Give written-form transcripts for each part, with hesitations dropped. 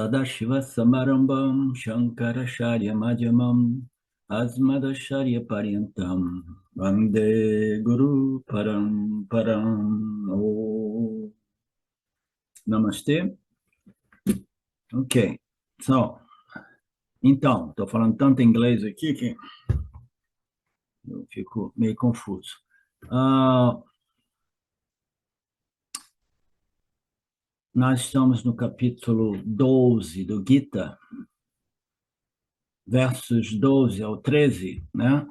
Sadashiva Samarambam Shankaracharya Madhyamam Asmadacharya Paryantam Vande Guru Param. Oh. Namastê. Ok. Então, estou falando tanto inglês aqui que eu fico meio confuso. Nós estamos no capítulo 12 do Gita, versos 12 ao 13, né?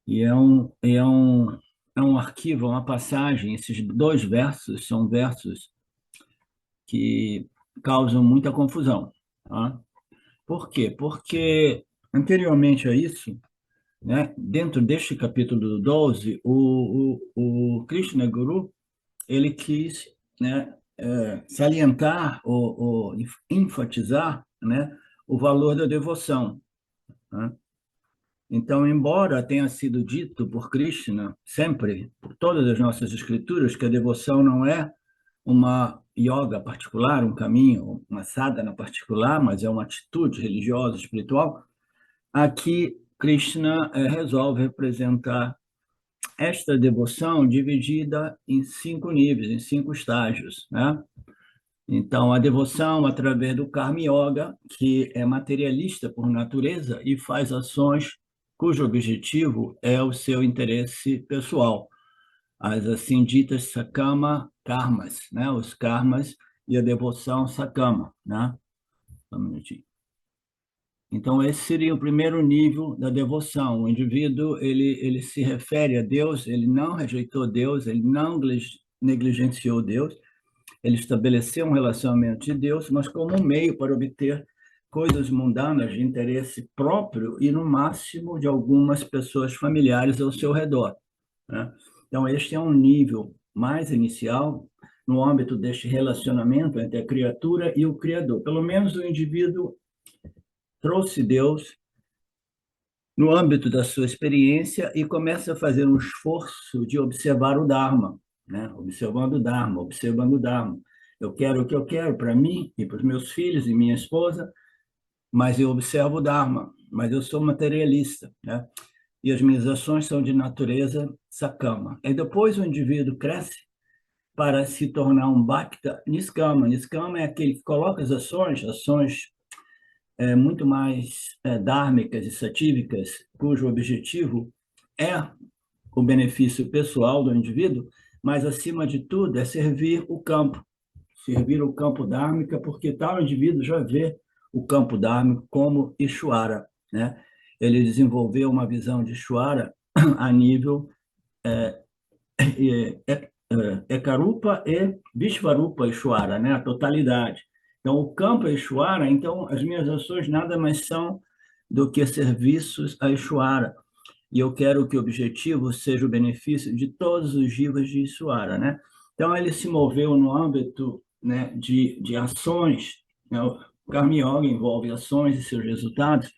E é um arquivo, uma passagem. Esses dois versos são versos que causam muita confusão. Tá? Por quê? Porque anteriormente a isso, né, dentro deste capítulo 12, o Krishna Guru ele quis, né, salientar ou enfatizar, né, o valor da devoção. Né? Então, embora tenha sido dito por Krishna, sempre, por todas as nossas escrituras, que a devoção não é uma yoga particular, um caminho, uma sadhana particular, mas é uma atitude religiosa, espiritual, aqui Krishna resolve representar esta devoção dividida em 5 níveis, em 5 estágios, né? Então, a devoção através do Karma Yoga, que é materialista por natureza e faz ações cujo objetivo é o seu interesse pessoal. As assim ditas sakama karmas, né? Os karmas e a devoção sakama, né? Só um minutinho. Então, esse seria o primeiro nível da devoção. O indivíduo, ele se refere a Deus, ele não rejeitou Deus, ele não negligenciou Deus, ele estabeleceu um relacionamento de Deus, mas como um meio para obter coisas mundanas de interesse próprio e, no máximo, de algumas pessoas familiares ao seu redor. Né? Então, este é um nível mais inicial no âmbito deste relacionamento entre a criatura e o Criador. Pelo menos o indivíduo trouxe Deus no âmbito da sua experiência e começa a fazer um esforço de observar o Dharma, né? Observando o Dharma, observando o Dharma. Eu quero o que eu quero para mim e para os meus filhos e minha esposa, mas eu observo o Dharma, mas eu sou materialista, né? E as minhas ações são de natureza sakama. E depois o indivíduo cresce para se tornar um bhakta niskama. Niskama é aquele que coloca as ações muito mais dármicas e satívicas, cujo objetivo é o benefício pessoal do indivíduo, mas, acima de tudo, é servir o campo dármica, porque tal indivíduo já vê o campo dármico como Ishvara, né? Ele desenvolveu uma visão de Ishvara a nível Ekarupa e Vishvarupa Ishvara, né? A totalidade. Então, o campo é Ishvara, então as minhas ações nada mais são do que serviços a Ishvara. E eu quero que o objetivo seja o benefício de todos os jivas de Ishvara, né? Então, ele se moveu no âmbito, né, de ações, né? O Karma Yoga envolve ações e seus resultados,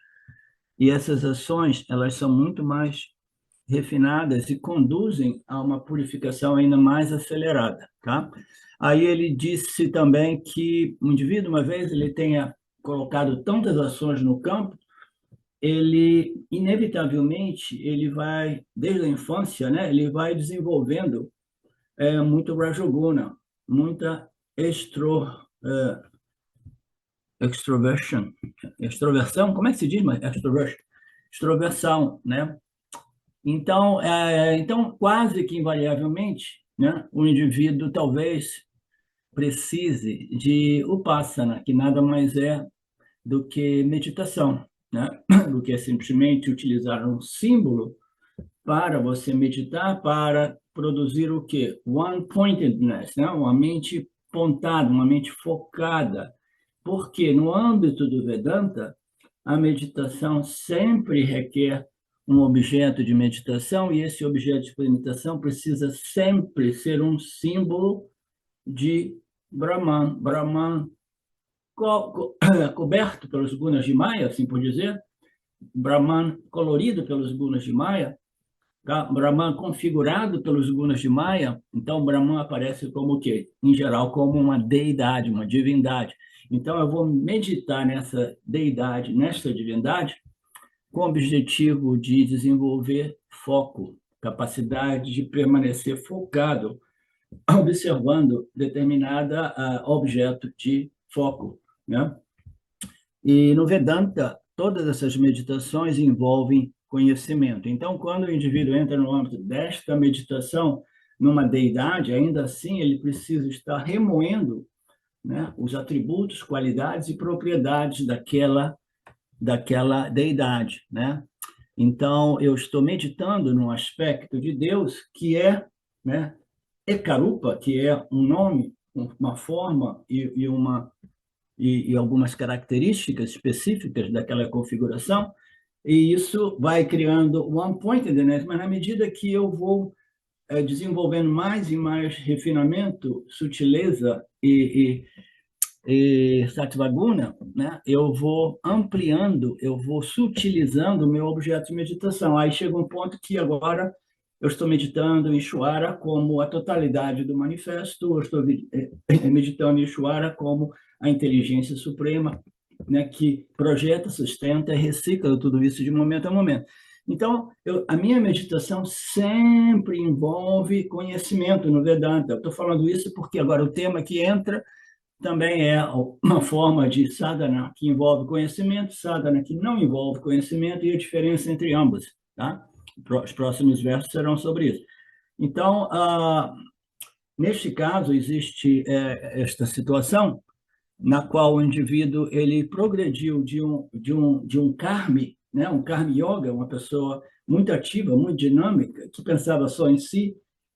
e essas ações, elas são muito mais refinadas e conduzem a uma purificação ainda mais acelerada, tá? Aí ele disse também que o indivíduo, uma vez ele tenha colocado tantas ações no campo, ele inevitavelmente ele vai desde a infância, né? Ele vai desenvolvendo muito rajoguna, muita extroversion, extroversão, como é que se diz, mas extroversão, né? Então, quase que invariavelmente, né, o indivíduo talvez precise de upasana, que nada mais é do que meditação, né? Do que é simplesmente utilizar um símbolo para você meditar, para produzir o quê? One-pointedness, né? Uma mente pontada, uma mente focada. Porque no âmbito do Vedanta, a meditação sempre requer um objeto de meditação, e esse objeto de meditação precisa sempre ser um símbolo de Brahman. Brahman coberto pelos gunas de Maya, assim por dizer, Brahman colorido pelos gunas de Maya, Brahman configurado pelos gunas de Maya. Então Brahman aparece como o quê? Em geral, como uma deidade, uma divindade. Então, eu vou meditar nessa deidade, nesta divindade, com o objetivo de desenvolver foco, capacidade de permanecer focado, observando determinada objeto de foco, né? E no Vedanta, todas essas meditações envolvem conhecimento. Então, quando o indivíduo entra no âmbito desta meditação, numa deidade, ainda assim ele precisa estar remoendo, né, os atributos, qualidades e propriedades daquela deidade, né? Então, eu estou meditando num aspecto de Deus que é, né, Ekarupa, que é um nome, uma forma e algumas características específicas daquela configuração, e isso vai criando one pointedness, mas na medida que eu vou desenvolvendo mais e mais refinamento, sutileza e Sattvaguna, né, eu vou ampliando, eu vou sutilizando o meu objeto de meditação. Aí chega um ponto que agora eu estou meditando em Ishvara como a totalidade do manifesto, eu estou meditando em Ishvara como a inteligência suprema, né, que projeta, sustenta e recicla tudo isso de momento a momento. Então, a minha meditação sempre envolve conhecimento no Vedanta. Eu estou falando isso porque agora o tema que entra também é uma forma de sadhana que envolve conhecimento, sadhana que não envolve conhecimento e a diferença entre ambos, tá? Os próximos versos serão sobre isso. Então, neste caso, existe esta situação na qual o indivíduo ele progrediu de um karmi, né? Um karmi yoga, uma pessoa muito ativa, muito dinâmica, que pensava só em si.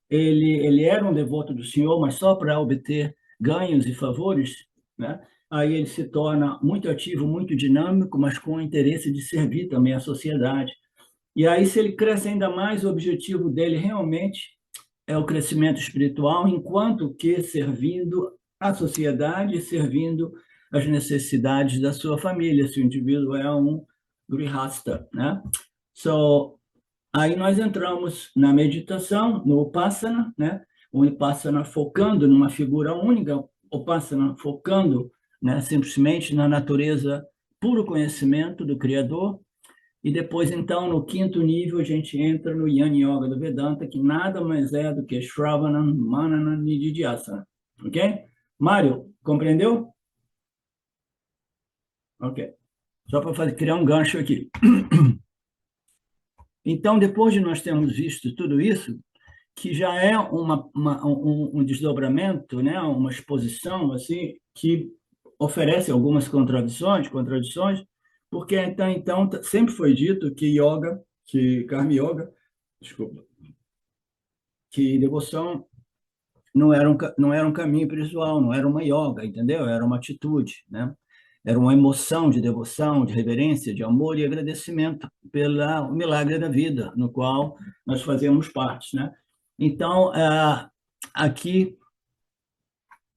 Ele era um devoto do Senhor, mas só para obter ganhos e favores, né? Aí ele se torna muito ativo, muito dinâmico, mas com o interesse de servir também à sociedade. E aí, se ele cresce ainda mais, o objetivo dele realmente é o crescimento espiritual, enquanto que servindo à sociedade, servindo às necessidades da sua família, se o indivíduo é um grihasta, né? So, aí nós entramos na meditação, no Upasana, né? O Upasana focando numa figura única, o Upasana focando, né, simplesmente na natureza, puro conhecimento do Criador. E depois, então, no quinto nível, a gente entra no Jnana Yoga do Vedanta, que nada mais é do que Shravana, Manana, Nididhyasana. Ok? Mário, compreendeu? Ok. Só para criar um gancho aqui. Então, depois de nós termos visto tudo isso, que já é um desdobramento, né? Uma exposição assim, que oferece algumas contradições, porque então sempre foi dito que Karma Yoga, desculpa, que devoção não era um caminho pessoal, não era uma yoga, entendeu? Era uma atitude, né? Era uma emoção de devoção, de reverência, de amor e agradecimento pelo milagre da vida, no qual nós fazemos parte, né? Então, aqui,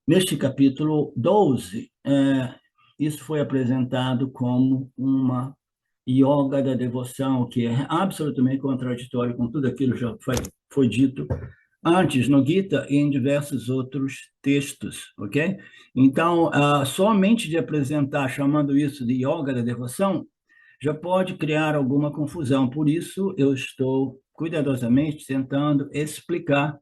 neste capítulo 12, isso foi apresentado como uma yoga da devoção, que é absolutamente contraditório com tudo aquilo que já foi dito antes no Gita e em diversos outros textos, ok? Então, somente de apresentar, chamando isso de yoga da devoção, já pode criar alguma confusão. Por isso, eu estou cuidadosamente tentando explicar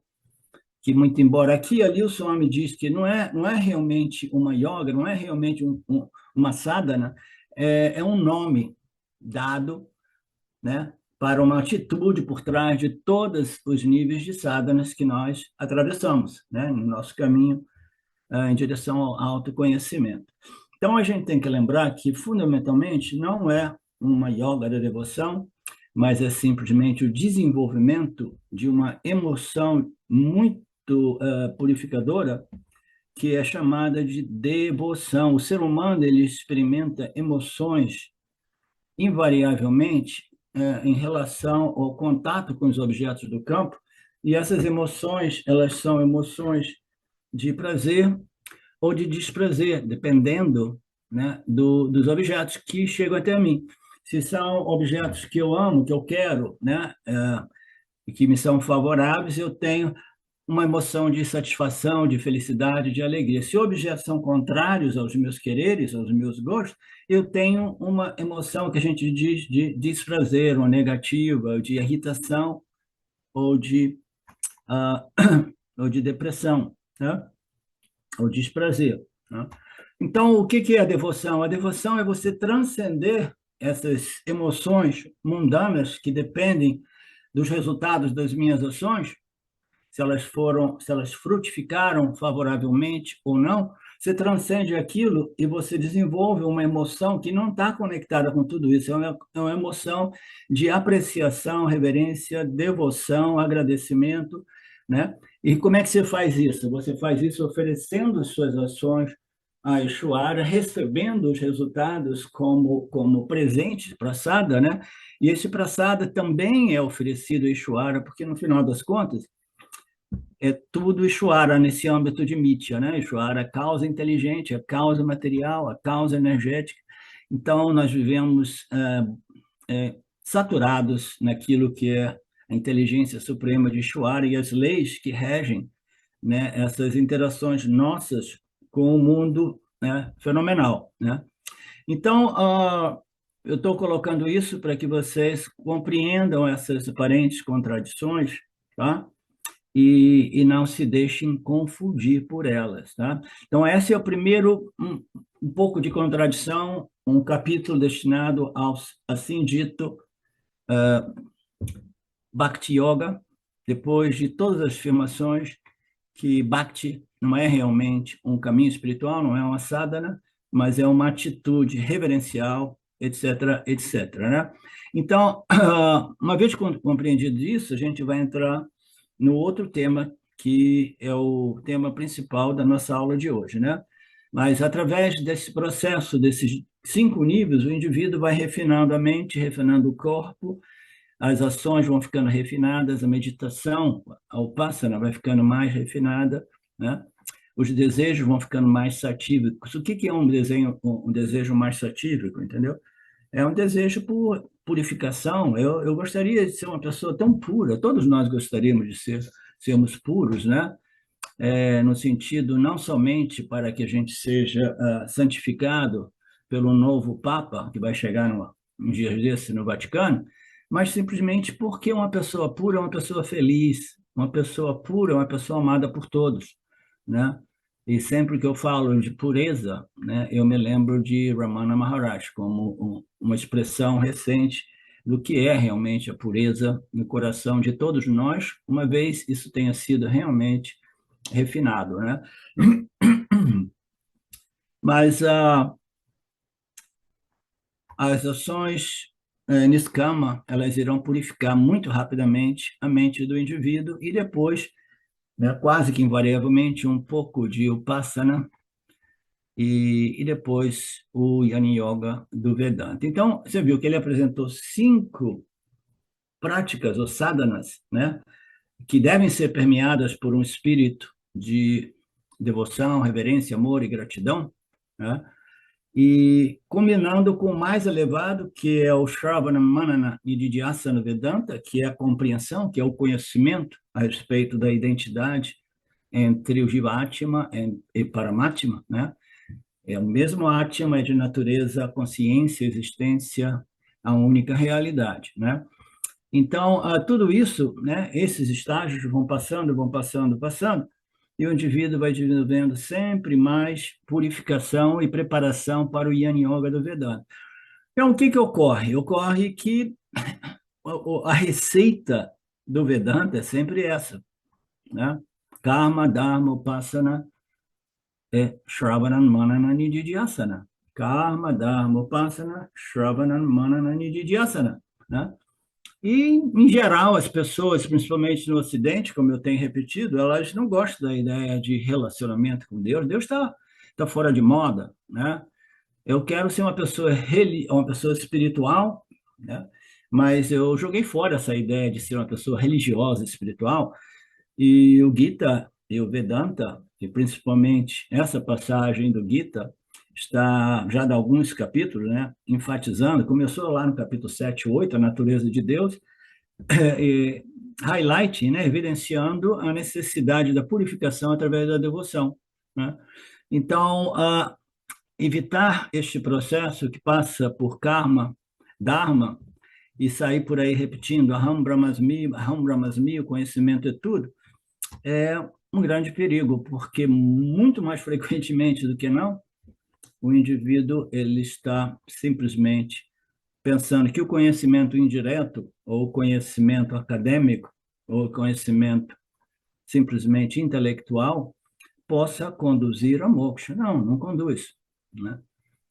que, muito embora aqui e ali o Swami diz que não é realmente uma yoga, não é realmente uma sadhana, é um nome dado, né, para uma atitude por trás de todos os níveis de sadhanas que nós atravessamos, né, no nosso caminho em direção ao autoconhecimento. Então, a gente tem que lembrar que, fundamentalmente, não é uma yoga da devoção, mas é simplesmente o desenvolvimento de uma emoção muito purificadora, que é chamada de devoção. O ser humano ele experimenta emoções invariavelmente em relação ao contato com os objetos do campo, e essas emoções, elas são emoções de prazer ou de desprazer, dependendo, né, dos objetos que chegam até mim. Se são objetos que eu amo, que eu quero, né, e que me são favoráveis, eu tenho uma emoção de satisfação, de felicidade, de alegria. Se objetos são contrários aos meus quereres, aos meus gostos, eu tenho uma emoção que a gente diz de desprazer, ou negativa, de irritação, ou de, ah, ou de depressão, né? Ou desprazer, né? Então, o que é a devoção? A devoção é você transcender essas emoções mundanas que dependem dos resultados das minhas ações, se elas frutificaram favoravelmente ou não. Você transcende aquilo e você desenvolve uma emoção que não está conectada com tudo isso. É uma emoção de apreciação, reverência, devoção, agradecimento, né? E como é que você faz isso? Você faz isso oferecendo suas ações a Ishvara, recebendo os resultados como presente, prasada, né? E esse prasada também é oferecido a Ishvara, porque no final das contas é tudo Ishvara nesse âmbito de Mitya, né? Ishvara é causa inteligente, é causa material, é causa energética. Então, nós vivemos saturados naquilo que é a inteligência suprema de Ishvara e as leis que regem, né, essas interações nossas com o mundo, né, fenomenal, né? Então, eu estou colocando isso para que vocês compreendam essas aparentes contradições, tá? E não se deixem confundir por elas, tá? Então, esse é o primeiro, um pouco de contradição, um capítulo destinado ao, assim dito, Bhakti Yoga, depois de todas as afirmações que Bhakti não é realmente um caminho espiritual, não é uma sadhana, mas é uma atitude reverencial, etc., etc., né? Então, uma vez compreendido isso, a gente vai entrar no outro tema, que é o tema principal da nossa aula de hoje, né? Mas, através desse processo, desses 5 níveis, o indivíduo vai refinando a mente, refinando o corpo, as ações vão ficando refinadas, a meditação, a upasana vai ficando mais refinada, né? Os desejos vão ficando mais satívicos. O que é um desejo mais satívico, entendeu? É um desejo por purificação. Eu gostaria de ser uma pessoa tão pura, todos nós gostaríamos de sermos puros, né? No sentido não somente para que a gente seja santificado pelo novo Papa, que vai chegar um dia desse no Vaticano, mas simplesmente porque uma pessoa pura é uma pessoa feliz, uma pessoa pura é uma pessoa amada por todos, né? E sempre que eu falo de pureza, né, eu me lembro de Ramana Maharaj como uma expressão recente do que é realmente a pureza no coração de todos nós, uma vez isso tenha sido realmente refinado, né? Mas as ações niskama, elas irão purificar muito rapidamente a mente do indivíduo e depois, né, quase que invariavelmente, um pouco de upasana e depois o Yana Yoga do Vedanta. Então, você viu que ele apresentou 5 práticas ou sadhanas, né, que devem ser permeadas por um espírito de devoção, reverência, amor e gratidão, né? E combinando com o mais elevado, que é o Shravana Manana Nididhyasana Vedanta, que é a compreensão, que é o conhecimento a respeito da identidade entre o Jivatma e Paramatma, né? É o mesmo Atma, é de natureza, consciência, existência, a única realidade, né? Então, tudo isso, né, esses estágios vão passando, vão passando, passando, e o indivíduo vai desenvolvendo sempre mais purificação e preparação para o Yana Yoga do Vedanta. Então, o que ocorre? Ocorre que a receita do Vedanta é sempre essa, né? Karma, Dharma, Upasana, Shravanam, Manana, Nididhyasana. Karma, Dharma, Upasana, Shravanam, Manana, Nididhyasana, né? E, em geral, as pessoas, principalmente no Ocidente, como eu tenho repetido, elas não gostam da ideia de relacionamento com Deus. Deus tá fora de moda, né? Eu quero ser uma pessoa espiritual, né? Mas eu joguei fora essa ideia de ser uma pessoa religiosa, espiritual, e o Gita e o Vedanta, e principalmente essa passagem do Gita, está já de alguns capítulos, né, enfatizando, começou lá no capítulo 7, 8, a natureza de Deus, highlighting, né, evidenciando a necessidade da purificação através da devoção, né? Então, evitar este processo que passa por karma, dharma, e sair por aí repetindo Aham Brahmasmi, o conhecimento é tudo, é um grande perigo, porque muito mais frequentemente do que não, o indivíduo ele está simplesmente pensando que o conhecimento indireto, ou o conhecimento acadêmico, ou o conhecimento simplesmente intelectual, possa conduzir a moksha. Não, não conduz, né?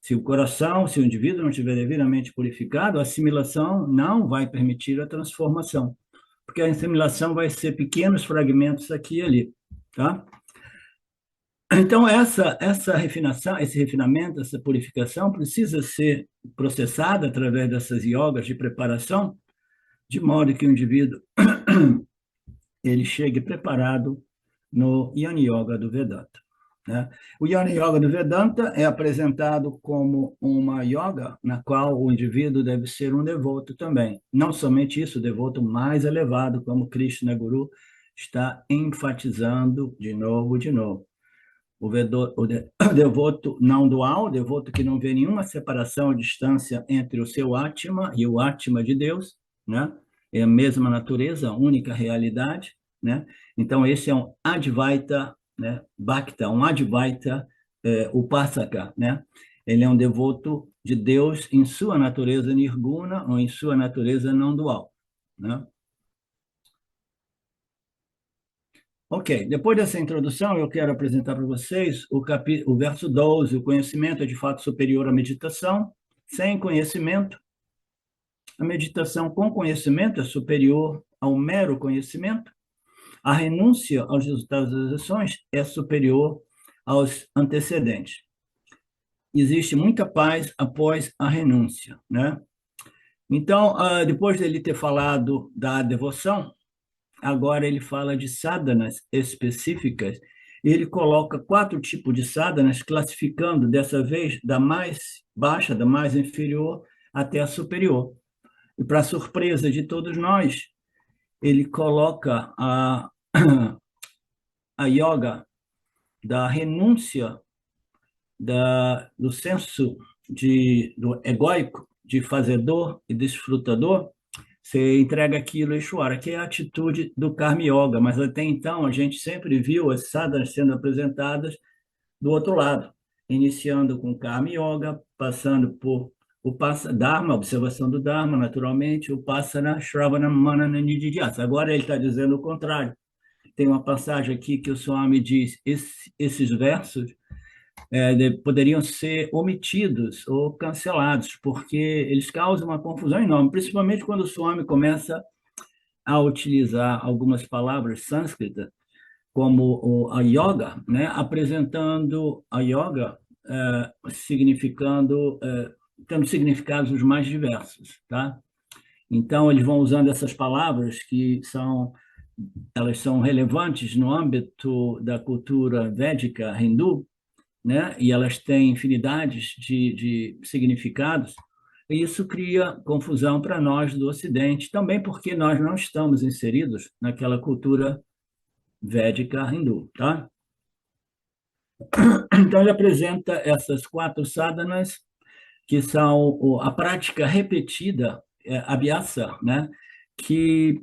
Se o coração, se o indivíduo não estiver devidamente purificado, a assimilação não vai permitir a transformação, porque a assimilação vai ser pequenos fragmentos aqui e ali, tá? Então, essa refinação, esse refinamento, essa purificação precisa ser processada através dessas yogas de preparação, de modo que o indivíduo ele chegue preparado no Yana Yoga do Vedanta, né? O Yana Yoga do Vedanta é apresentado como uma yoga na qual o indivíduo deve ser um devoto também. Não somente isso, o devoto mais elevado, como Krishna Guru está enfatizando de novo, de novo. O devoto não dual, o devoto que não vê nenhuma separação ou distância entre o seu Atma e o Atma de Deus, né? É a mesma natureza, a única realidade, né? Então, esse é um Advaita, né? Bhakta, um Advaita Upasaka, né? Ele é um devoto de Deus em sua natureza nirguna ou em sua natureza não dual, né? Ok, depois dessa introdução, eu quero apresentar para vocês o verso 12. O conhecimento é de fato superior à meditação. Sem conhecimento, a meditação com conhecimento é superior ao mero conhecimento. A renúncia aos resultados das ações é superior aos antecedentes. Existe muita paz após a renúncia, né? Então, depois dele ter falado da devoção, agora ele fala de sadhanas específicas. Ele coloca 4 tipos de sadhanas, classificando dessa vez da mais baixa, da mais inferior, até a superior. E para surpresa de todos nós, ele coloca a yoga da renúncia do senso do egóico, de fazedor e desfrutador. Você entrega aquilo a Ishwara, que é a atitude do Karma Yoga, mas até então a gente sempre viu as sadhanas sendo apresentadas do outro lado, iniciando com Karma Yoga, passando por o Dharma, observação do Dharma, naturalmente, o Passana, Shravana, Manana, Nididhyasa. Agora ele está dizendo o contrário. Tem uma passagem aqui que o Swami diz, esses versos poderiam ser omitidos ou cancelados, porque eles causam uma confusão enorme, principalmente quando o Swami começa a utilizar algumas palavras sânscritas, como a yoga, né, apresentando a yoga tendo significados os mais diversos, tá? Então, eles vão usando essas palavras elas são relevantes no âmbito da cultura védica hindu, né? E elas têm infinidades de significados, e isso cria confusão para nós do Ocidente, também porque nós não estamos inseridos naquela cultura védica hindu, tá? Então, ele apresenta essas 4 sadhanas, que são a prática repetida, abhyasa, né? Que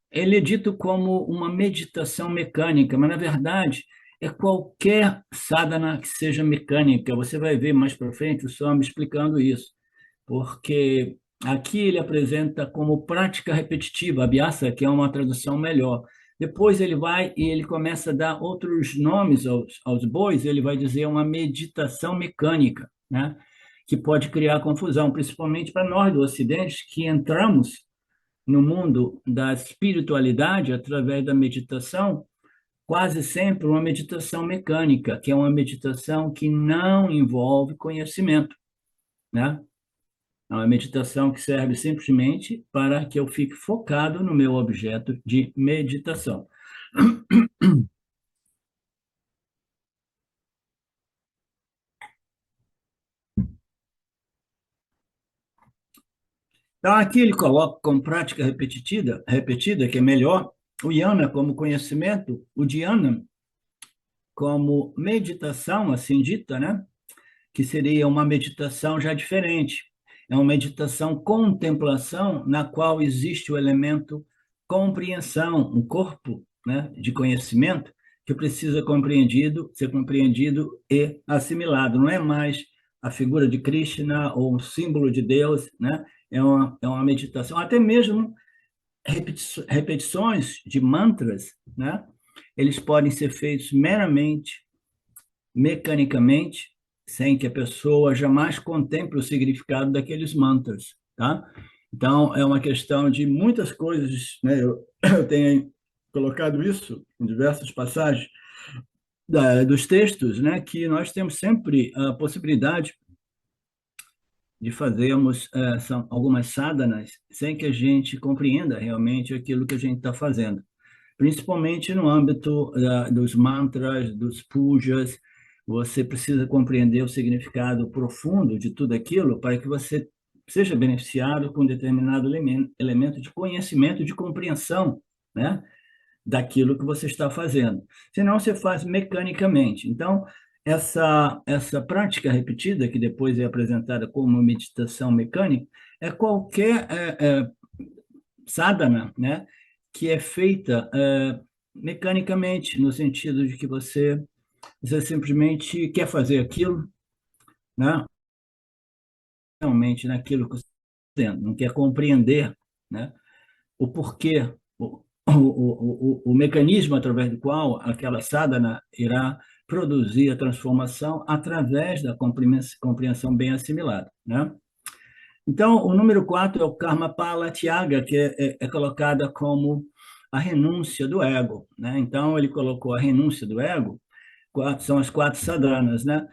ele é dito como uma meditação mecânica, mas, na verdade, é qualquer sadhana que seja mecânica. Você vai ver mais para frente o Swami explicando isso, porque aqui ele apresenta como prática repetitiva, abhyasa, que é uma tradução melhor. Depois ele vai e ele começa a dar outros nomes aos bois, ele vai dizer uma meditação mecânica, né? Que pode criar confusão, principalmente para nós do Ocidente, que entramos no mundo da espiritualidade através da meditação, quase sempre uma meditação mecânica, que é uma meditação que não envolve conhecimento, né? É uma meditação que serve simplesmente para que eu fique focado no meu objeto de meditação. Então, aqui ele coloca como prática repetida, que é melhor, o yana como conhecimento, o dhyana como meditação, assim dita, né? Que seria uma meditação já diferente. É uma meditação contemplação, na qual existe o elemento compreensão, um corpo, né, de conhecimento que precisa ser compreendido e assimilado. Não é mais a figura de Krishna ou um símbolo de Deus, né? É uma meditação, até mesmo repetições de mantras, né? Eles podem ser feitos meramente mecanicamente, sem que a pessoa jamais contemple o significado daqueles mantras, tá? Então, é uma questão de muitas coisas, né? Eu tenho colocado isso em diversas passagens dos textos, né? Que nós temos sempre a possibilidade de fazermos algumas sadhanas sem que a gente compreenda realmente aquilo que a gente está fazendo, principalmente no âmbito dos mantras, dos pujas. Você precisa compreender o significado profundo de tudo aquilo para que você seja beneficiado com determinado elemento de conhecimento, de compreensão, né, daquilo que você está fazendo. Senão, você faz mecanicamente. Então, essa prática repetida, que depois é apresentada como meditação mecânica, é qualquer sadhana, né, que é feita mecanicamente, no sentido de que você simplesmente quer fazer aquilo, né, realmente naquilo que você está fazendo, não quer compreender, né, o porquê, o mecanismo através do qual aquela sadhana irá produzir a transformação através da compreensão bem assimilada, né? Então, o número 4 é o Karma Pala Tyaga, que é colocada como a renúncia do ego, né? Então, ele colocou a renúncia do ego, são as 4 sadhanas, né?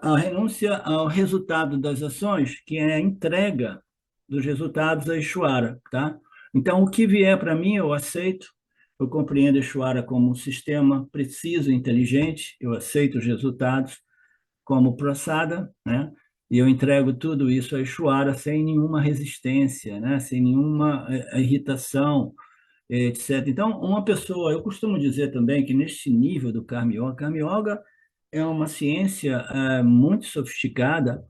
A renúncia ao resultado das ações, que é a entrega dos resultados a Ishvara, tá? Então, o que vier para mim, eu aceito, eu compreendo Ishvara como um sistema preciso e inteligente, eu aceito os resultados como prasada, né? E eu entrego tudo isso a Ishvara sem nenhuma resistência, né? Sem nenhuma irritação, etc. Então, uma pessoa, eu costumo dizer também que neste nível do Karma Yoga é uma ciência muito sofisticada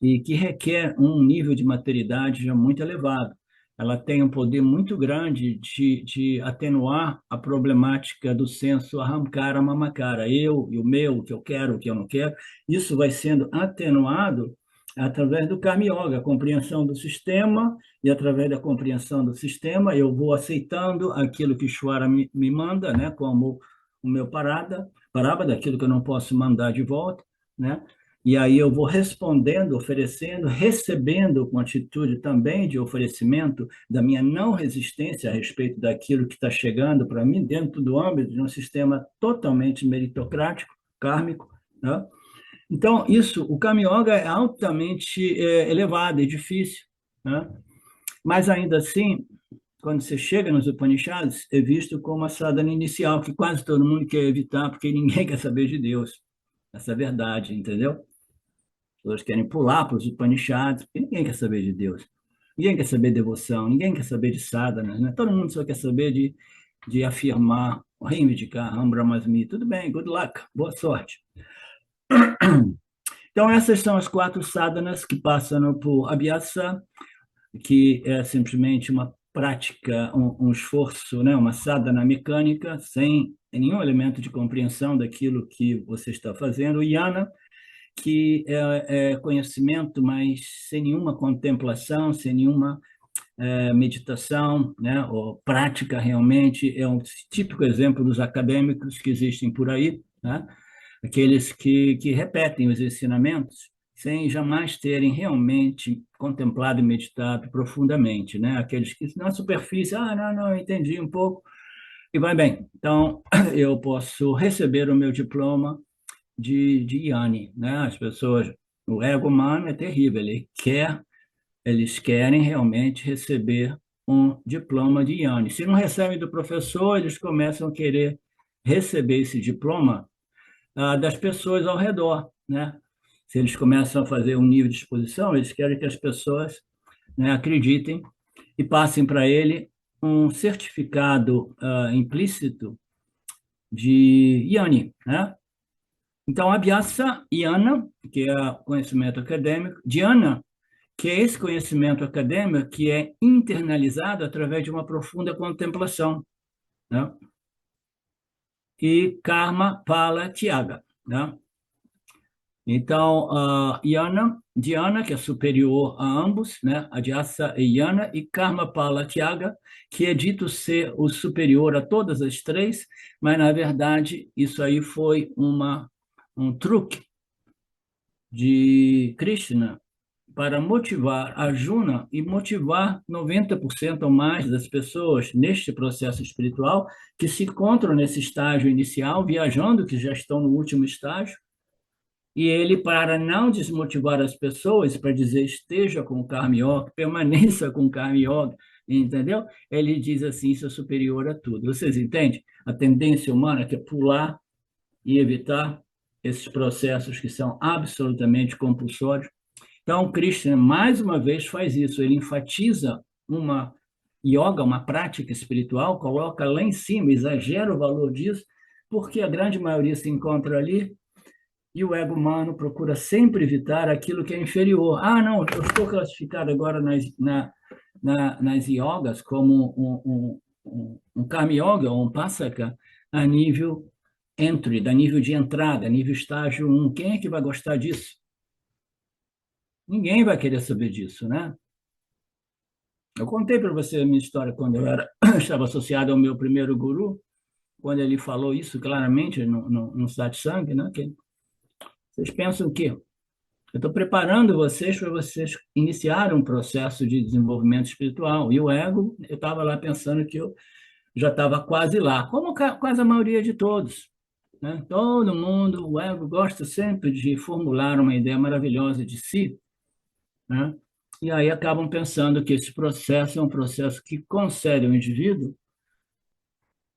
e que requer um nível de maturidade já muito elevado. Ela tem um poder muito grande de atenuar a problemática do senso ahamkara mamakara, eu e o meu, o que eu quero, o que eu não quero. Isso vai sendo atenuado através do Karma Yoga, a compreensão do sistema, e através da compreensão do sistema eu vou aceitando aquilo que Ishvara me manda, né, como o meu parada, aquilo que eu não posso mandar de volta, né? E aí eu vou respondendo, oferecendo, recebendo com atitude também de oferecimento da minha não resistência a respeito daquilo que está chegando para mim dentro do âmbito de um sistema totalmente meritocrático, kármico, né? Então, isso, o Karma Yoga é altamente elevado e difícil, né? Mas ainda assim, quando você chega nos Upanishads, é visto como a sadhana inicial, que quase todo mundo quer evitar, porque ninguém quer saber de Deus. Essa é a verdade, entendeu? Pessoas querem pular para os Upanishads, porque ninguém quer saber de Deus. Ninguém quer saber de devoção, ninguém quer saber de sadhana, né? Todo mundo só quer saber de afirmar, reivindicar, Ram Brahmasmi. Tudo bem, good luck, boa sorte. Então, essas são as 4 sadhanas que passam por Abhyasa, que é simplesmente uma prática, um esforço, né? Uma sadhana mecânica, sem nenhum elemento de compreensão daquilo que você está fazendo. O Yana, que é conhecimento, mas sem nenhuma contemplação, sem nenhuma meditação, né, ou prática realmente, é um típico exemplo dos acadêmicos que existem por aí, né, aqueles que repetem os ensinamentos sem jamais terem realmente contemplado e meditado profundamente, né, aqueles que na superfície, não, entendi um pouco, e vai bem. Então, eu posso receber o meu diploma de Yanni, né? As pessoas, o ego humano é terrível, eles querem realmente receber um diploma de Yanni. Se não recebem do professor, eles começam a querer receber esse diploma das pessoas ao redor, né? Se eles começam a fazer um nível de exposição, eles querem que as pessoas, né, acreditem e passem para ele um certificado implícito de Yani, né? Então, Abhyasa, Yana, que é conhecimento acadêmico, Dhyana, que é esse conhecimento acadêmico que é internalizado através de uma profunda contemplação, né? E Karma, Pala, Tyaga, né? Então, Yana, Dhyana, que é superior a ambos, né? Adhyasa e Yana, e Karma, Pala, Tyaga, que é dito ser o superior a todas as três, mas, na verdade, isso aí foi um truque de Krishna para motivar Arjuna e motivar 90% ou mais das pessoas neste processo espiritual que se encontram nesse estágio inicial, viajando, que já estão no último estágio, e ele, para não desmotivar as pessoas, para dizer esteja com o Karma Yoga, permaneça com o Karma Yoga, entendeu? Ele diz assim, isso é superior a tudo. Vocês entendem? A tendência humana que é pular e evitar esses processos que são absolutamente compulsórios. Então, Krishna, mais uma vez, faz isso. Ele enfatiza uma yoga, uma prática espiritual, coloca lá em cima, exagera o valor disso, porque a grande maioria se encontra ali e o ego humano procura sempre evitar aquilo que é inferior. Ah, não, eu estou classificado agora nas yogas como um Karma Yoga ou um Pasaka a nível entry, da nível de entrada, nível estágio 1. Quem é que vai gostar disso? Ninguém vai querer saber disso, né? Eu contei para você a minha história quando estava associado ao meu primeiro guru, quando ele falou isso claramente no satsang, né? Que vocês pensam que eu estou preparando vocês para vocês iniciarem um processo de desenvolvimento espiritual. E o ego, eu estava lá pensando que eu já estava quase lá, como quase a maioria de todos, né? Todo mundo, o ego gosta sempre de formular uma ideia maravilhosa de si, né? E aí acabam pensando que esse processo é um processo que concede ao indivíduo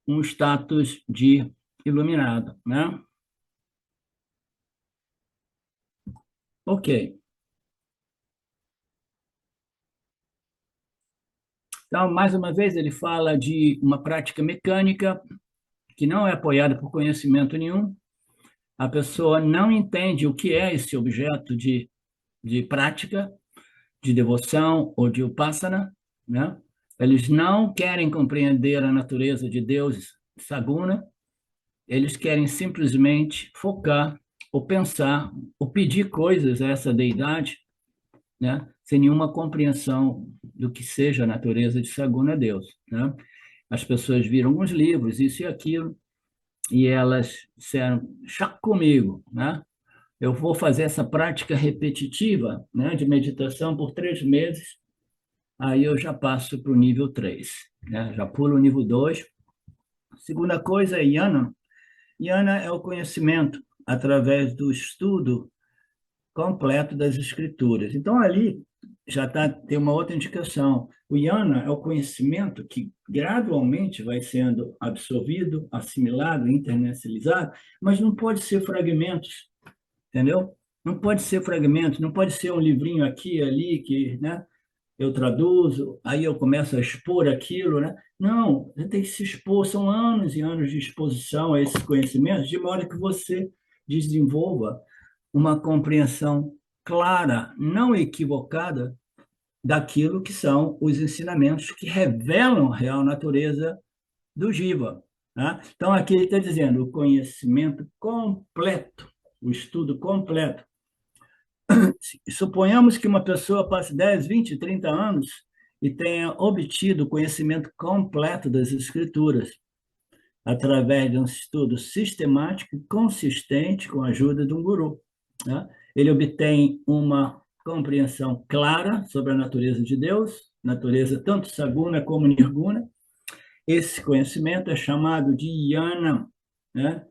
um status de iluminado, né? Ok. Então, mais uma vez, ele fala de uma prática mecânica que não é apoiada por conhecimento nenhum. A pessoa não entende o que é esse objeto de prática, de devoção ou de upasana, né? Eles não querem compreender a natureza de Deus Saguna, eles querem simplesmente focar ou pensar ou pedir coisas a essa deidade, né? Sem nenhuma compreensão do que seja a natureza de Saguna Deus, né? As pessoas viram alguns livros, isso e aquilo, e elas disseram, chá comigo, né? Eu vou fazer essa prática repetitiva, né, de meditação por 3 meses, aí eu já passo para o nível 3, né? Já pulo o nível 2. Segunda coisa é Yana. Yana é o conhecimento através do estudo completo das escrituras. Então, ali tem uma outra indicação. O Yana é o conhecimento que gradualmente vai sendo absorvido, assimilado, internacionalizado, mas não pode ser fragmentos, entendeu? Não pode ser fragmentos, não pode ser um livrinho aqui e ali que, né, eu traduzo, aí eu começo a expor aquilo, né? Não, você tem que se expor, são anos e anos de exposição a esses conhecimentos, de modo que você desenvolva uma compreensão clara, não equivocada, daquilo que são os ensinamentos que revelam a real natureza do Jiva. Tá? Então, aqui ele está dizendo o conhecimento completo, o estudo completo. Suponhamos que uma pessoa passe 10, 20, 30 anos e tenha obtido o conhecimento completo das escrituras, através de um estudo sistemático e consistente com a ajuda de um guru, né? Ele obtém uma compreensão clara sobre a natureza de Deus, natureza tanto saguna como nirguna. Esse conhecimento é chamado de yana, né?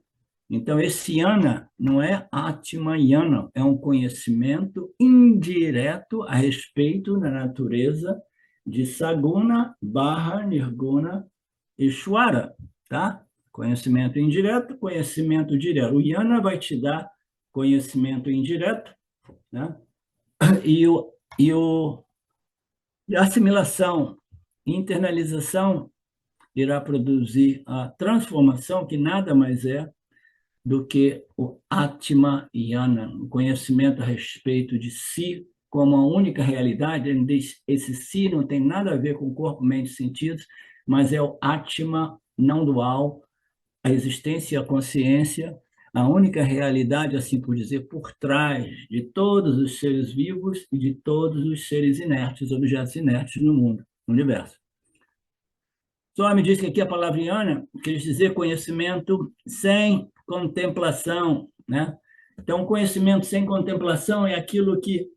Então, esse yana não é Atma Yana, é um conhecimento indireto a respeito da natureza de Saguna barra Nirguna Ishwara, tá? Conhecimento indireto, conhecimento direto. O Yana vai te dar conhecimento indireto, né? E, o, e, o, e a assimilação Internalização irá produzir a transformação, que nada mais é do que o Atma Yana, o conhecimento a respeito de si como a única realidade. Esse si não tem nada a ver com corpo, mente e sentidos, mas é o Atma não dual, a existência e a consciência, a única realidade, assim por dizer, por trás de todos os seres vivos e de todos os seres inertes, objetos inertes no mundo, no universo. Swami diz que aqui a palavra yana quer dizer conhecimento sem contemplação, né? Então, conhecimento sem contemplação é aquilo que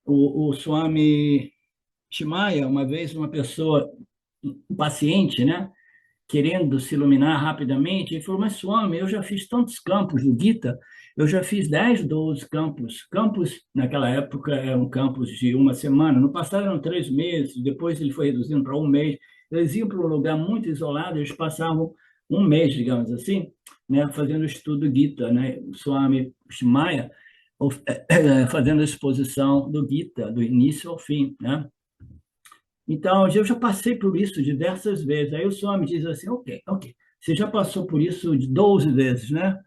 o Swami Shimaya, uma vez uma pessoa, um paciente, né? Querendo se iluminar rapidamente, ele falou, mas Swami, eu já fiz tantos campos do Gita, eu já fiz 10, 12 campos. Campos, naquela época, eram campos de uma semana, no passado eram 3 meses, depois ele foi reduzindo para um mês. Eles iam para um lugar muito isolado, eles passavam um mês, digamos assim, né, fazendo estudo Gita, né, o Swami Shimaya, fazendo a exposição do Gita, do início ao fim, né? Então, eu já passei por isso diversas vezes. Aí o senhor me diz assim, ok, você já passou por isso de 12 vezes, né?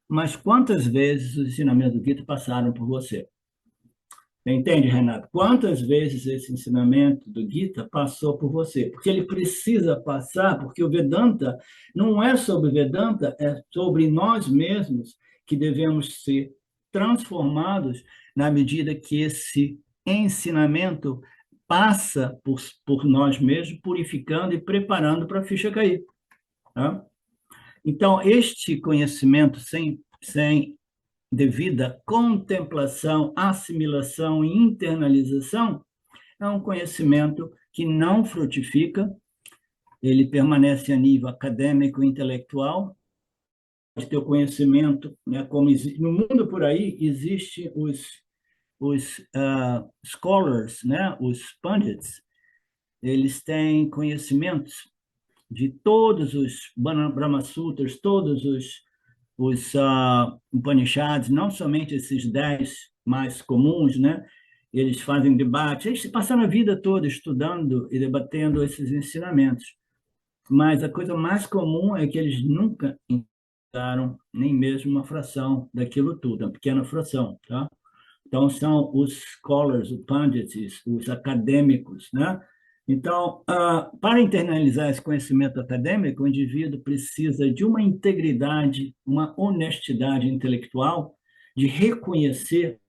Mas quantas vezes os ensinamentos do Gita passaram por você? Entende, Renato? Quantas vezes esse ensinamento do Gita passou por você? Porque ele precisa passar, porque o Vedanta não é sobre Vedanta, é sobre nós mesmos que devemos ser transformados na medida que esse ensinamento passa por nós mesmos, purificando e preparando para a ficha cair. Tá? Então, este conhecimento sem devida contemplação, assimilação e internalização é um conhecimento que não frutifica, ele permanece a nível acadêmico e intelectual, de ter o conhecimento, né, como no mundo por aí existe os scholars, né, os pundits, eles têm conhecimentos de todos os Brahma Sutras, todos os Upanishads, não somente esses 10 mais comuns, né? Eles fazem debate, eles passaram a vida toda estudando e debatendo esses ensinamentos. Mas a coisa mais comum é que eles nunca estudaram nem mesmo uma fração daquilo tudo, uma pequena fração, tá? Então, são os scholars, os pundits, os acadêmicos, né? Então, para internalizar esse conhecimento acadêmico, o indivíduo precisa de uma integridade, uma honestidade intelectual, de reconhecer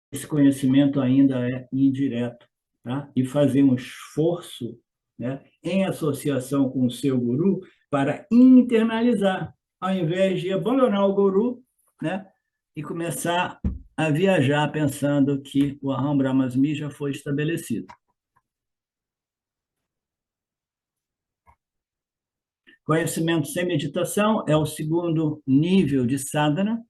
que esse conhecimento ainda é indireto, tá? E fazer um esforço, né, em associação com o seu guru para internalizar, ao invés de abandonar o guru, né, e começar a viajar pensando que o Aham Brahmasmi já foi estabelecido. Conhecimento sem meditação é o segundo nível de sadhana,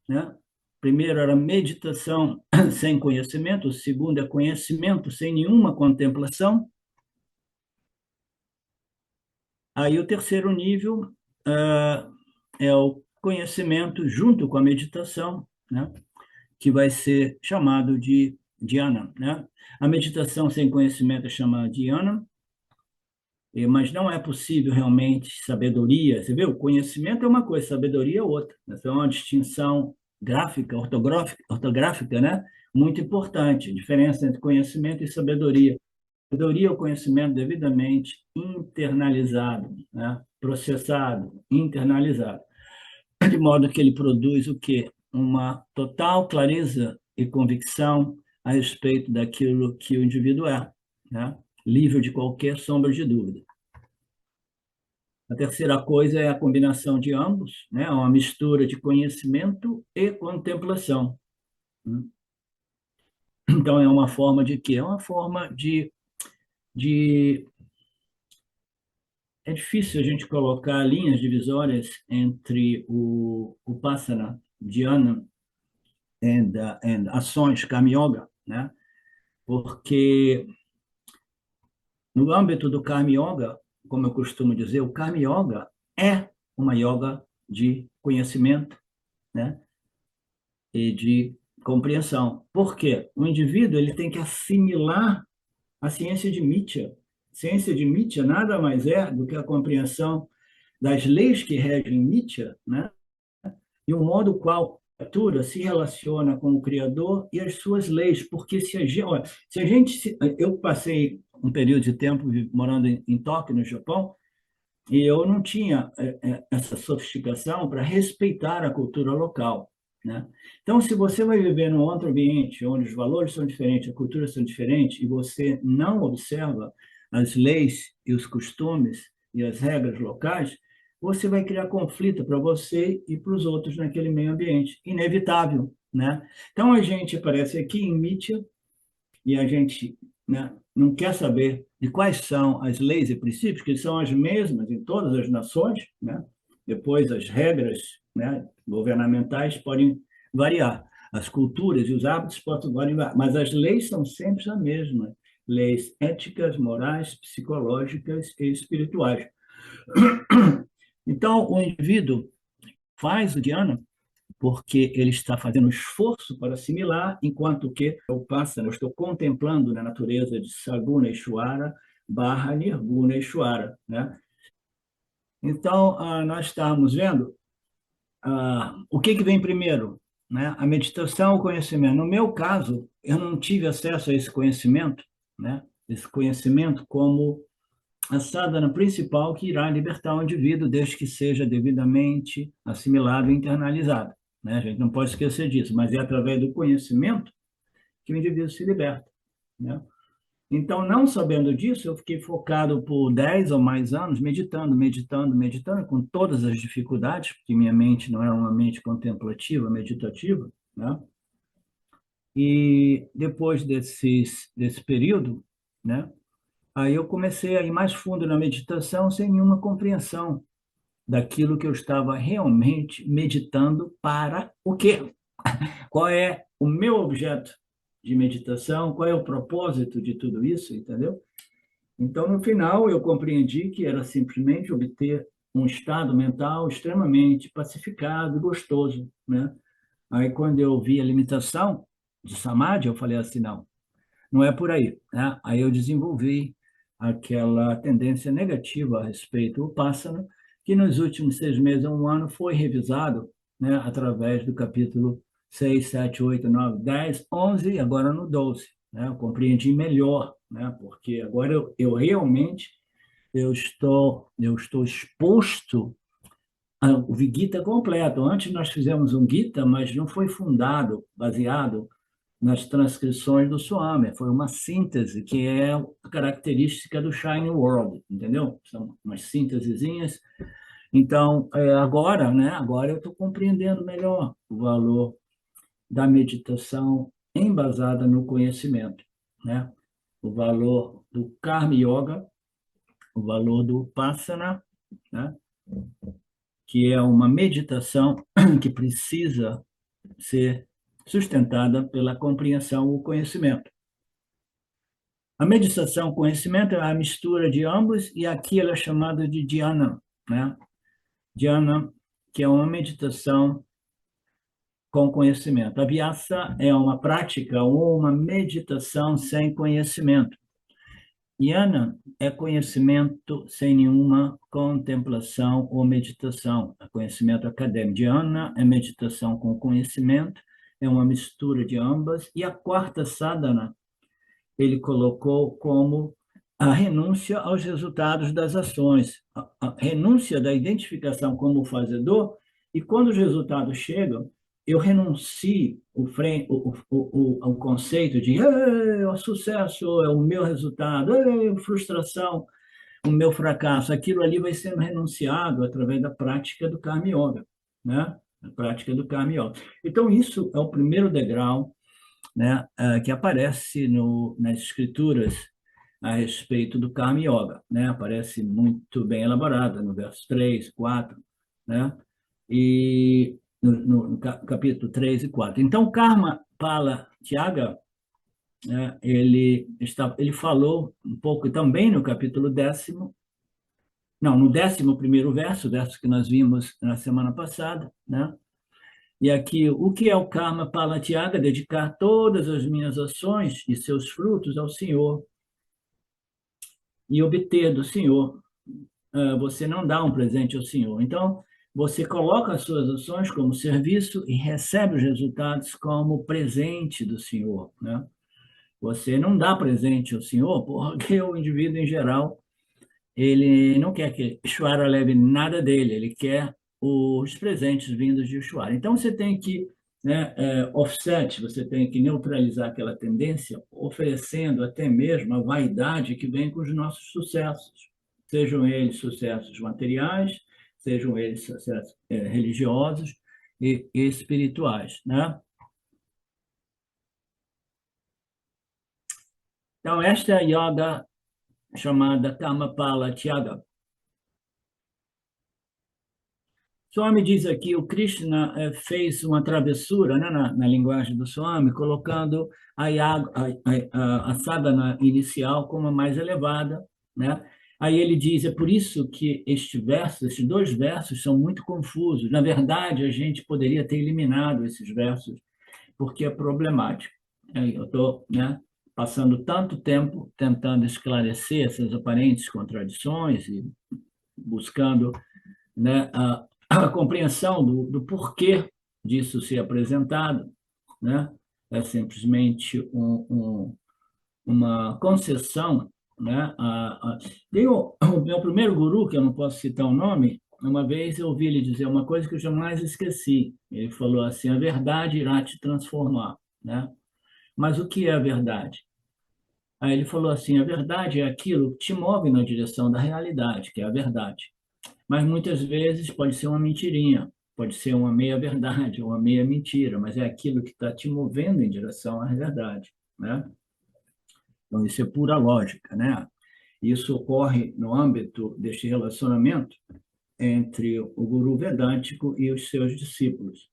né? Primeiro era meditação sem conhecimento, o segundo é conhecimento sem nenhuma contemplação. Aí o terceiro nível é o conhecimento junto com a meditação, né? Que vai ser chamado de dhyana, né? A meditação sem conhecimento é chamada de dhyana, mas não é possível realmente sabedoria. Você vê, o conhecimento é uma coisa, sabedoria é outra. Essa é uma distinção gráfica, ortográfica, né? Muito importante, a diferença entre conhecimento e sabedoria. Sabedoria é o conhecimento devidamente internalizado, né? Processado, internalizado, de modo que ele produz o quê? Uma total clareza e convicção a respeito daquilo que o indivíduo é, né? Livre de qualquer sombra de dúvida. A terceira coisa é a combinação de ambos, né? Uma mistura de conhecimento e contemplação. Então, é uma forma de quê? É uma forma de... É difícil a gente colocar linhas divisórias entre o Upasana, Dhyana and ações, Karma Yoga, né? Porque no âmbito do Karma Yoga, como eu costumo dizer, o Karma Yoga é uma yoga de conhecimento, né? E de compreensão. Por quê? O indivíduo ele tem que assimilar a ciência de Mitya. ciência de Nietzsche nada mais é do que a compreensão das leis que regem Nietzsche, né? E o modo qual a criatura se relaciona com o Criador e as suas leis, porque olha, se a gente, eu passei um período de tempo morando em Tóquio, no Japão, e eu não tinha essa sofisticação para respeitar a cultura local, né? Então, se você vai viver num outro ambiente onde os valores são diferentes, a cultura são diferentes, e você não observa as leis e os costumes e as regras locais, você vai criar conflito para você e para os outros naquele meio ambiente. Inevitável, né? Então, a gente aparece aqui em Nietzsche e a gente, né, não quer saber de quais são as leis e princípios, que são as mesmas em todas as nações, né? Depois, as regras, né, governamentais podem variar, as culturas e os hábitos podem variar, mas as leis são sempre as mesmas, leis éticas, morais, psicológicas e espirituais. Então, o indivíduo faz o dhyana porque ele está fazendo esforço para assimilar, enquanto que eu pássaro, eu estou contemplando na natureza de Saguna Ishwara barra Nirguna Ishwara, né? Então, nós estamos vendo o que vem primeiro, né? A meditação, o conhecimento. No meu caso, eu não tive acesso a esse conhecimento, né? Esse conhecimento como a sadhana principal que irá libertar o indivíduo desde que seja devidamente assimilado e internalizado, né? A gente não pode esquecer disso, mas é através do conhecimento que o indivíduo se liberta, né? Então, não sabendo disso, eu fiquei focado por 10 ou mais anos, meditando, meditando, meditando, com todas as dificuldades, porque minha mente não era uma mente contemplativa, meditativa, né? E depois desse período, né? Aí eu comecei a ir mais fundo na meditação sem nenhuma compreensão daquilo que eu estava realmente meditando para o quê? Qual é o meu objeto de meditação? Qual é o propósito de tudo isso, entendeu? Então, no final, eu compreendi que era simplesmente obter um estado mental extremamente pacificado e gostoso, né? Aí, quando eu vi a limitação de Samadhi, eu falei assim, não é por aí, né? Aí eu desenvolvi aquela tendência negativa a respeito do Vipassana, que nos últimos 6 meses a um ano foi revisado, né, através do capítulo 6, 7, 8, 9, 10, 11 e agora no 12. Né? Eu compreendi melhor, né? Porque agora eu realmente eu estou exposto ao Gita completo. Antes nós fizemos um Gita, mas não foi fundado, baseado nas transcrições do Swami. Foi uma síntese, que é a característica do Shine World, entendeu? São umas síntesezinhas. Então, agora, né? Agora eu estou compreendendo melhor o valor da meditação embasada no conhecimento, né? O valor do Karma Yoga, o valor do Vipassana, né? Que é uma meditação que precisa ser sustentada pela compreensão ou conhecimento. A meditação conhecimento é a mistura de ambos, e aqui ela é chamada de dhyana, né? Dhyana, que é uma meditação com conhecimento. A Abhyasa é uma prática ou uma meditação sem conhecimento. Dhyana é conhecimento sem nenhuma contemplação ou meditação, é conhecimento acadêmico. Dhyana é meditação com conhecimento, é uma mistura de ambas. E a quarta sadhana, ele colocou como a renúncia aos resultados das ações, a renúncia da identificação como fazedor, e quando os resultados chegam, eu renuncio o conceito de o sucesso é o meu resultado, frustração, o meu fracasso. Aquilo ali vai sendo renunciado através da prática do Karma Yoga, né? A prática do Karma Yoga. Então, isso é o primeiro degrau, né, que aparece nas escrituras a respeito do Karma Yoga, né? Aparece muito bem elaborada no verso 3, 4, né? E no capítulo 3 e 4. Então, Karma Pala Tyaga, né, ele falou um pouco também no capítulo 10º, não, no 11º verso, verso que nós vimos na semana passada, né? E aqui, o que é o karma palatyaga? Dedicar todas as minhas ações e seus frutos ao Senhor. e obter do Senhor. Você não dá um presente ao Senhor. Então, você coloca as suas ações como serviço e recebe os resultados como presente do Senhor, né? Você não dá presente ao Senhor porque o indivíduo, em geral, ele não quer que Ishvara leve nada dele, ele quer os presentes vindos de Ishvara. Então, você tem que, né, offset, você tem que neutralizar aquela tendência, oferecendo até mesmo a vaidade que vem com os nossos sucessos, sejam eles sucessos materiais, sejam eles sucessos religiosos e espirituais, né? Então, esta é a yoga chamada Kamapala Tyaga. Swami diz aqui, o Krishna fez uma travessura, né, na linguagem do Swami, colocando a sadhana inicial como a mais elevada, né? Aí ele diz, é por isso que estes dois versos são muito confusos. Na verdade, a gente poderia ter eliminado esses versos, porque é problemático. Aí eu estou, né, passando tanto tempo tentando esclarecer essas aparentes contradições e buscando, né, a compreensão do porquê disso ser apresentado, né? É simplesmente uma concessão, né? Tem o meu primeiro guru, que eu não posso citar o nome, uma vez eu ouvi ele dizer uma coisa que eu jamais esqueci. Ele falou assim: a verdade irá te transformar, né? Mas o que é a verdade? Aí ele falou assim: a verdade é aquilo que te move na direção da realidade, que é a verdade. Mas muitas vezes pode ser uma mentirinha, pode ser uma meia-verdade, uma meia-mentira, mas é aquilo que está te movendo em direção à verdade, né? Então, isso é pura lógica, né? Isso ocorre no âmbito deste relacionamento entre o guru vedântico e os seus discípulos.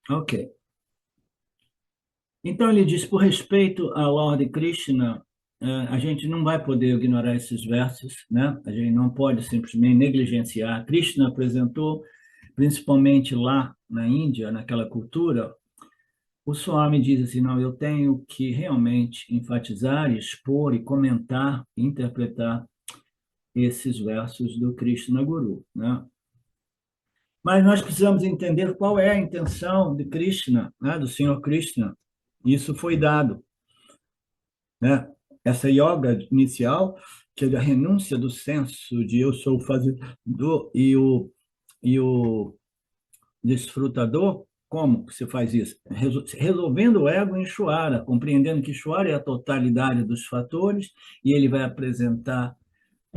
Ok. Então, ele diz, por respeito à Lorde Krishna, a gente não vai poder ignorar esses versos, né? A gente não pode simplesmente negligenciar. Krishna apresentou, principalmente lá na Índia, naquela cultura, o Swami diz assim, não, eu tenho que realmente enfatizar, expor e comentar, interpretar esses versos do Krishna Guru, né? Mas nós precisamos entender qual é a intenção de Krishna, né, do Senhor Krishna. Isso foi dado, né? Essa yoga inicial, que é a renúncia do senso de eu sou o fazedor e o desfrutador, como que se faz isso? Resolvendo o ego em Shwara, compreendendo que Shwara é a totalidade dos fatores e ele vai apresentar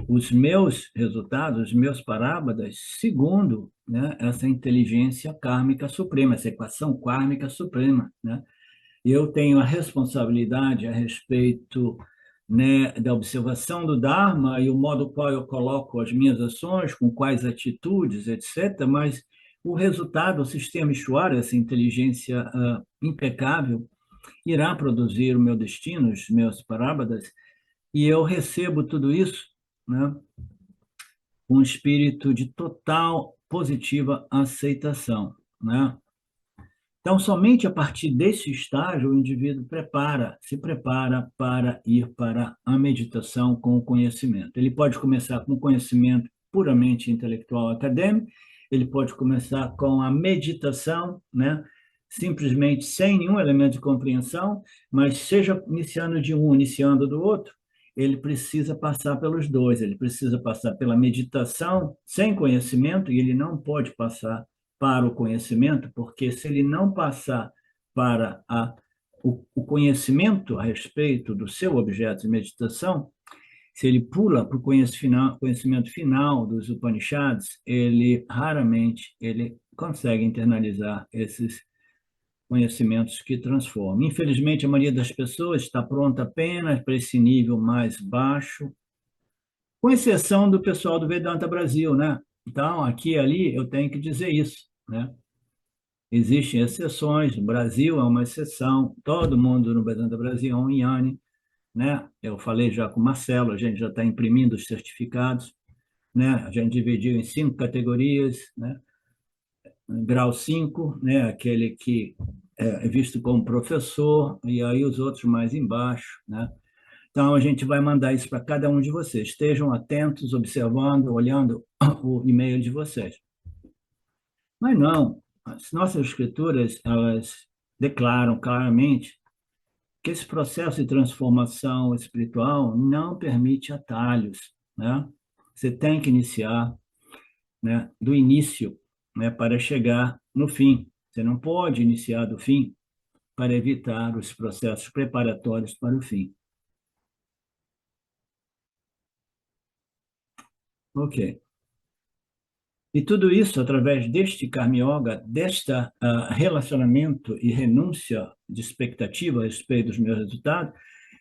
os meus resultados, os meus parábadas, segundo, né, essa inteligência kármica suprema, essa equação kármica suprema, né? Eu tenho a responsabilidade a respeito, né, da observação do Dharma e o modo qual eu coloco as minhas ações, com quais atitudes, etc. Mas o resultado, o sistema Ishwara, essa inteligência impecável, irá produzir o meu destino, os meus parábadas, e eu recebo tudo isso, né, com um espírito de total positiva aceitação, né? Então, somente a partir desse estágio, o indivíduo se prepara para ir para a meditação com o conhecimento. Ele pode começar com conhecimento puramente intelectual acadêmico, ele pode começar com a meditação, né? Simplesmente sem nenhum elemento de compreensão, mas seja iniciando de um, iniciando do outro, ele precisa passar pelos dois, ele precisa passar pela meditação sem conhecimento, e ele não pode passar para o conhecimento, porque se ele não passar para o conhecimento a respeito do seu objeto de meditação, se ele pula para o conhecimento final dos Upanishads, ele raramente ele consegue internalizar esses conhecimentos que transformam. Infelizmente, a maioria das pessoas está pronta apenas para esse nível mais baixo, com exceção do pessoal do Vedanta Brasil, né? Então, aqui e ali, eu tenho que dizer isso, né? Existem exceções, o Brasil é uma exceção, todo mundo no Vedanta Brasil é um Yanni, né? Eu falei já com o Marcelo, a gente já está imprimindo os certificados, né? A gente dividiu em 5 categorias, né? grau 5, né? Aquele que é visto como professor, e aí os outros mais embaixo, né? Então, a gente vai mandar isso para cada um de vocês. Estejam atentos, observando, olhando o e-mail de vocês. Mas não, as nossas escrituras, elas declaram claramente que esse processo de transformação espiritual não permite atalhos, né? Você tem que iniciar, né, do início, né, para chegar no fim. Você não pode iniciar do fim para evitar os processos preparatórios para o fim. Ok. E tudo isso através deste Karma Yoga, desta relacionamento e renúncia de expectativa a respeito dos meus resultados,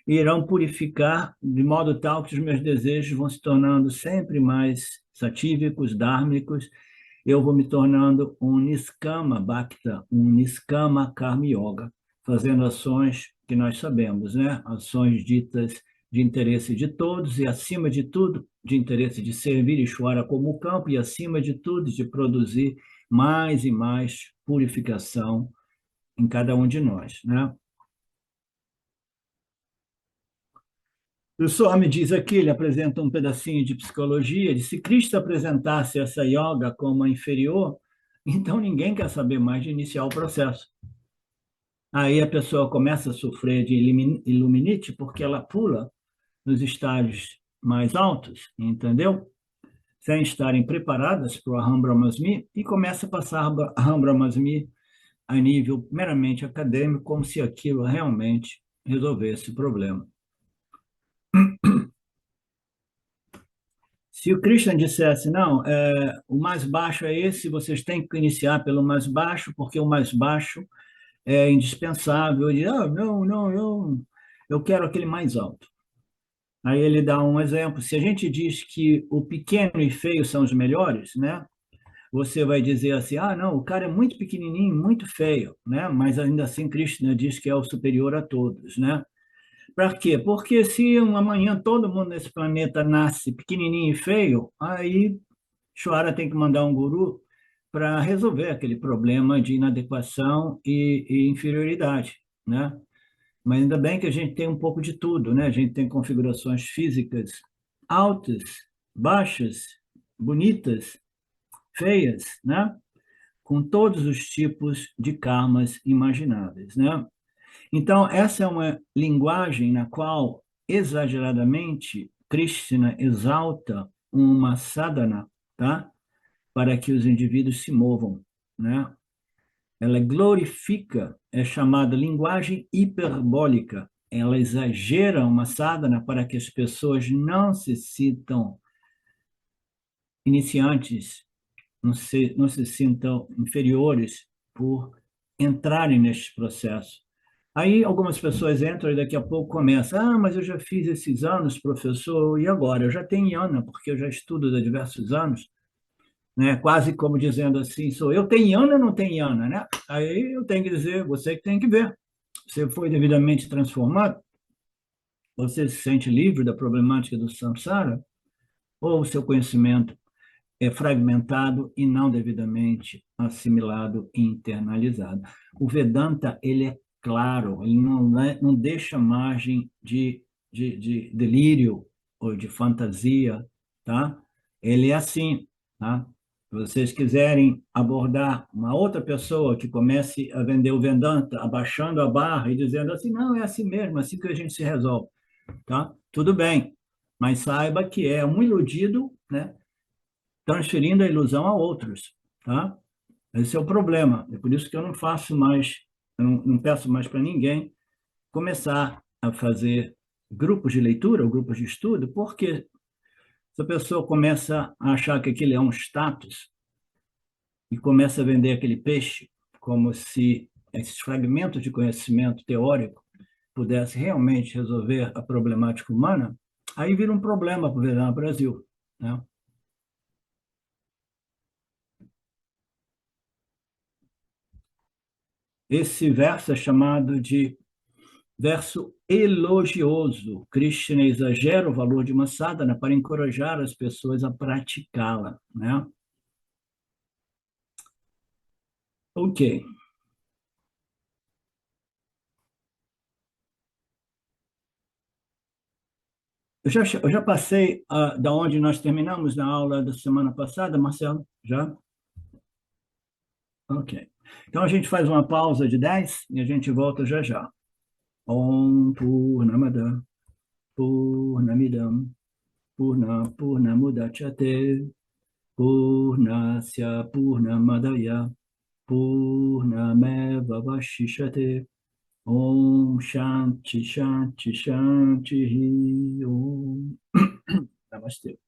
irão purificar de modo tal que os meus desejos vão se tornando sempre mais satívicos, dármicos. Eu vou me tornando um Niskama Bhakta, um Niskama Karma Yoga, fazendo ações que nós sabemos, né? Ações ditas de interesse de todos e, acima de tudo, de interesse de servir Ishvara como campo e, acima de tudo, de produzir mais e mais purificação em cada um de nós, né? O Swami diz aqui, ele apresenta um pedacinho de psicologia, de se Cristo apresentasse essa yoga como a inferior, então ninguém quer saber mais de iniciar o processo. Aí a pessoa começa a sofrer de iluminite porque ela pula nos estágios mais altos, entendeu? Sem estarem preparadas para o Aham Brahmasmi e começa a passar Aham Brahmasmi a nível meramente acadêmico, como se aquilo realmente resolvesse o problema. Se o Christian dissesse, não, o mais baixo é esse, vocês têm que iniciar pelo mais baixo, porque o mais baixo é indispensável. Ele, não, não, eu quero aquele mais alto. Aí ele dá um exemplo. Se a gente diz que o pequeno e feio são os melhores, né? Você vai dizer assim, não, o cara é muito pequenininho, muito feio, né? Mas ainda assim Krishna diz que é o superior a todos, né? Para quê? Porque se amanhã todo mundo nesse planeta nasce pequenininho e feio, aí Shwara tem que mandar um guru para resolver aquele problema de inadequação e inferioridade, né? Mas ainda bem que a gente tem um pouco de tudo, né? A gente tem configurações físicas altas, baixas, bonitas, feias, né? Com todos os tipos de karmas imagináveis, né? Então, essa é uma linguagem na qual, exageradamente, Krishna exalta uma sadhana, tá? Para que os indivíduos se movam, né? Ela glorifica, é chamada linguagem hiperbólica. Ela exagera uma sadhana para que as pessoas não se sintam iniciantes, não se sintam inferiores por entrarem neste processo. Aí algumas pessoas entram e daqui a pouco começam, mas eu já fiz esses anos, professor, e agora? Eu já tenho Yana, porque eu já estudo há diversos anos, né? Quase como dizendo assim, sou eu tenho Yana ou não tenho Yana, né? Aí eu tenho que dizer, você que tem que ver. Você foi devidamente transformado? Você se sente livre da problemática do samsara? Ou o seu conhecimento é fragmentado e não devidamente assimilado e internalizado? O Vedanta, ele é claro, ele não deixa margem de delírio ou de fantasia, tá? Ele é assim, tá? Se vocês quiserem abordar uma outra pessoa que comece a vender o Vedanta, abaixando a barra e dizendo assim, não, é assim mesmo, assim que a gente se resolve, tá? Tudo bem, mas saiba que é um iludido, né? Transferindo a ilusão a outros, tá? Esse é o problema. É por isso que eu não faço mais, eu não peço mais para ninguém começar a fazer grupos de leitura ou grupos de estudo, porque se a pessoa começa a achar que aquilo é um status e começa a vender aquele peixe como se esses fragmentos de conhecimento teórico pudesse realmente resolver a problemática humana, aí vira um problema para o Vedanta Brasil, né? Esse verso é chamado de verso elogioso. Krishna exagera o valor de uma sadhana para encorajar as pessoas a praticá-la, né? Ok. Eu já passei da onde nós terminamos na aula da semana passada, Marcelo? Já? Ok. Então a gente faz uma pausa de 10 e a gente volta já já. Om Purnamada Purnamidam Purnamudachyate Purnasya Purnamadaya Purnameva Vashishate Om Shanti Shanti Shanti Om Namastê.